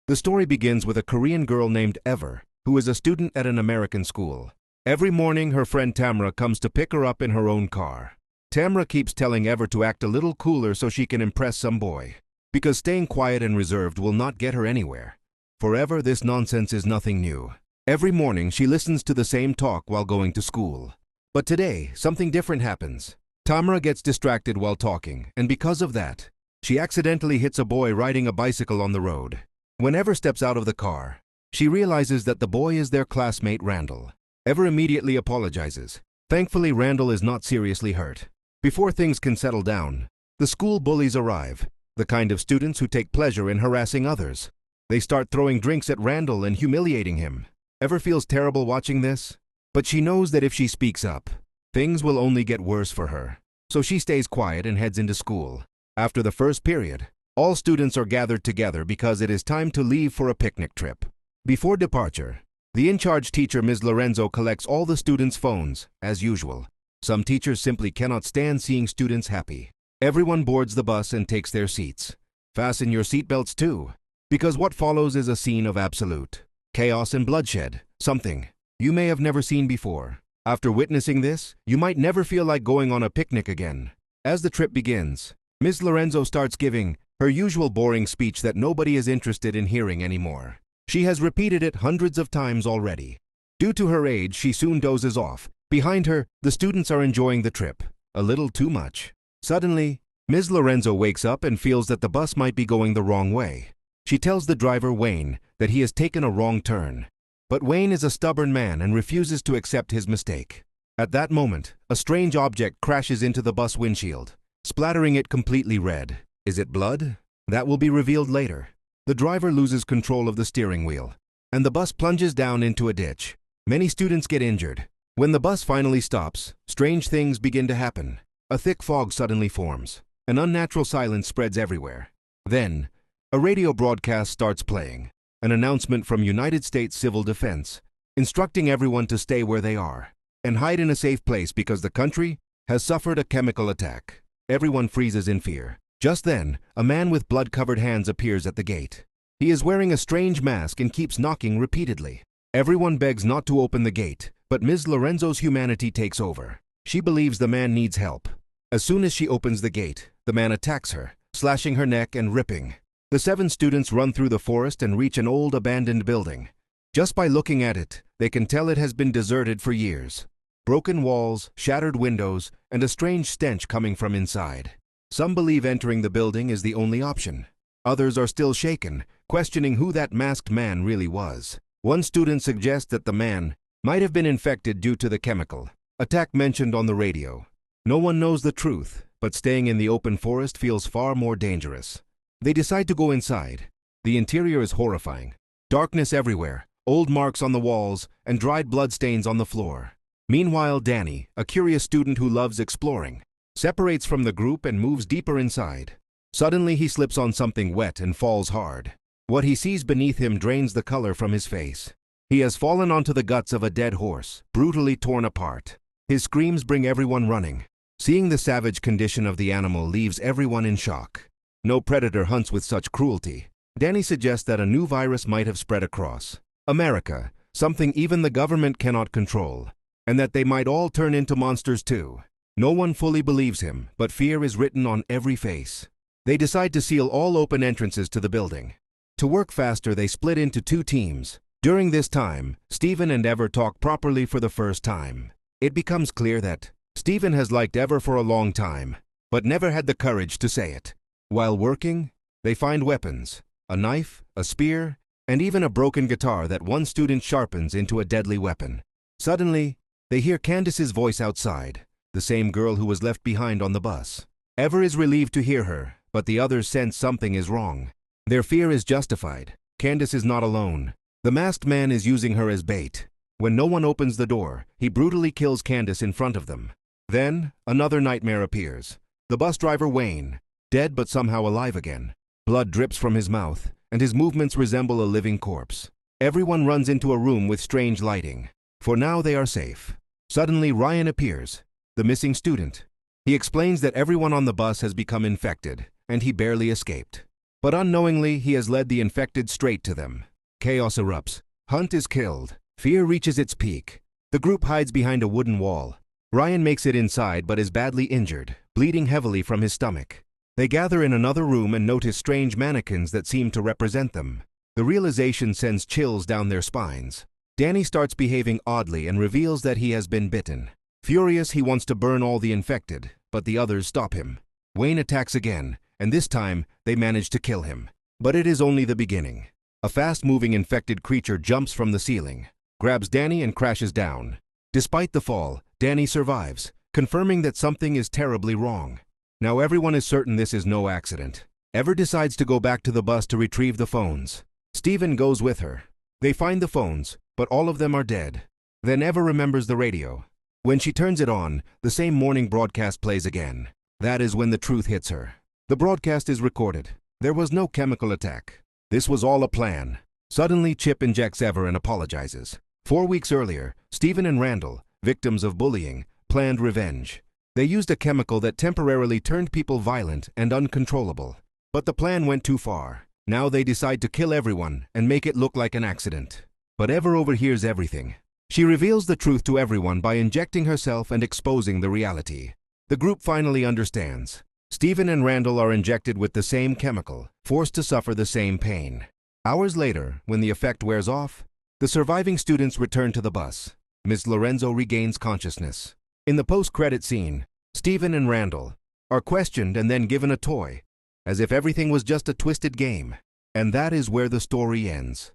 The story begins with a Korean girl named Ever, who is a student at an American school. Every morning, her friend Tamra comes to pick her up in her own car. Tamra keeps telling Ever to act a little cooler so she can impress some boy, because staying quiet and reserved will not get her anywhere. For Ever, this nonsense is nothing new. Every morning, she listens to the same talk while going to school. But today, something different happens. Tamra gets distracted while talking, and because of that, she accidentally hits a boy riding a bicycle on the road. When Ever steps out of the car, she realizes that the boy is their classmate Randall. Ever immediately apologizes. Thankfully, Randall is not seriously hurt. Before things can settle down, the school bullies arrive, the kind of students who take pleasure in harassing others. They start throwing drinks at Randall and humiliating him. Ever feels terrible watching this, but she knows that if she speaks up, things will only get worse for her. So she stays quiet and heads into school. After the first period, all students are gathered together because it is time to leave for a picnic trip. Before departure, the in-charge teacher, Ms. Lorenzo, collects all the students' phones, as usual. Some teachers simply cannot stand seeing students happy. Everyone boards the bus and takes their seats. Fasten your seatbelts too, because what follows is a scene of absolute chaos and bloodshed, something you may have never seen before. After witnessing this, you might never feel like going on a picnic again. As the trip begins, Ms. Lorenzo starts giving her usual boring speech that nobody is interested in hearing anymore. She has repeated it hundreds of times already. Due to her age, she soon dozes off. Behind her, the students are enjoying the trip, a little too much. Suddenly, Ms. Lorenzo wakes up and feels that the bus might be going the wrong way. She tells the driver, Wayne, that he has taken a wrong turn. But Wayne is a stubborn man and refuses to accept his mistake. At that moment, a strange object crashes into the bus windshield, splattering it completely red. Is it blood? That will be revealed later. The driver loses control of the steering wheel, and the bus plunges down into a ditch. Many students get injured. When the bus finally stops, strange things begin to happen. A thick fog suddenly forms. An unnatural silence spreads everywhere. Then, a radio broadcast starts playing, an announcement from United States Civil Defense, instructing everyone to stay where they are and hide in a safe place because the country has suffered a chemical attack. Everyone freezes in fear. Just then, a man with blood-covered hands appears at the gate. He is wearing a strange mask and keeps knocking repeatedly. Everyone begs not to open the gate, but Ms. Lorenzo's humanity takes over. She believes the man needs help. As soon as she opens the gate, the man attacks her, slashing her neck and ripping. The 7 students run through the forest and reach an old abandoned building. Just by looking at it, they can tell it has been deserted for years. Broken walls, shattered windows, and a strange stench coming from inside. Some believe entering the building is the only option. Others are still shaken, questioning who that masked man really was. One student suggests that the man might have been infected due to the chemical attack mentioned on the radio. No one knows the truth, but staying in the open forest feels far more dangerous. They decide to go inside. The interior is horrifying. Darkness everywhere, old marks on the walls, and dried bloodstains on the floor. Meanwhile, Danny, a curious student who loves exploring, separates from the group and moves deeper inside. Suddenly, he slips on something wet and falls hard. What he sees beneath him drains the color from his face. He has fallen onto the guts of a dead horse, brutally torn apart. His screams bring everyone running. Seeing the savage condition of the animal leaves everyone in shock. No predator hunts with such cruelty. Danny suggests that a new virus might have spread across America, something even the government cannot control, and that they might all turn into monsters too. No one fully believes him, but fear is written on every face. They decide to seal all open entrances to the building. To work faster, they split into 2 teams. During this time, Stephen and Ever talk properly for the first time. It becomes clear that Stephen has liked Ever for a long time, but never had the courage to say it. While working, they find weapons, a knife, a spear, and even a broken guitar that one student sharpens into a deadly weapon. Suddenly, they hear Candace's voice outside, the same girl who was left behind on the bus. Ever is relieved to hear her, but the others sense something is wrong. Their fear is justified. Candace is not alone. The masked man is using her as bait. When no one opens the door, he brutally kills Candace in front of them. Then, another nightmare appears. The bus driver Wayne, dead but somehow alive again. Blood drips from his mouth, and his movements resemble a living corpse. Everyone runs into a room with strange lighting. For now they are safe. Suddenly Ryan appears, the missing student. He explains that everyone on the bus has become infected, and he barely escaped. but unknowingly he has led the infected straight to them. Chaos erupts. Hunt is killed. Fear reaches its peak. The group hides behind a wooden wall. Ryan makes it inside but is badly injured, bleeding heavily from his stomach. They gather in another room and notice strange mannequins that seem to represent them. The realization sends chills down their spines. Danny starts behaving oddly and reveals that he has been bitten. Furious, he wants to burn all the infected, but the others stop him. Wayne attacks again, and this time they manage to kill him. But it is only the beginning. A fast-moving infected creature jumps from the ceiling, grabs Danny and crashes down. Despite the fall, Danny survives, confirming that something is terribly wrong. Now everyone is certain this is no accident. Ever decides to go back to the bus to retrieve the phones. Steven goes with her. They find the phones, but all of them are dead. Then Ever remembers the radio. When she turns it on, the same morning broadcast plays again. That is when the truth hits her. The broadcast is recorded. There was no chemical attack. This was all a plan. Suddenly, Chip injects Ever and apologizes. 4 weeks earlier, Steven and Randall, victims of bullying, planned revenge. They used a chemical that temporarily turned people violent and uncontrollable. But the plan went too far. Now they decide to kill everyone and make it look like an accident. But Ever overhears everything. She reveals the truth to everyone by injecting herself and exposing the reality. The group finally understands. Steven and Randall are injected with the same chemical, forced to suffer the same pain. Hours later, when the effect wears off, the surviving students return to the bus. Ms. Lorenzo regains consciousness. In the post-credit scene, Steven and Randall are questioned and then given a toy, as if everything was just a twisted game. And that is where the story ends.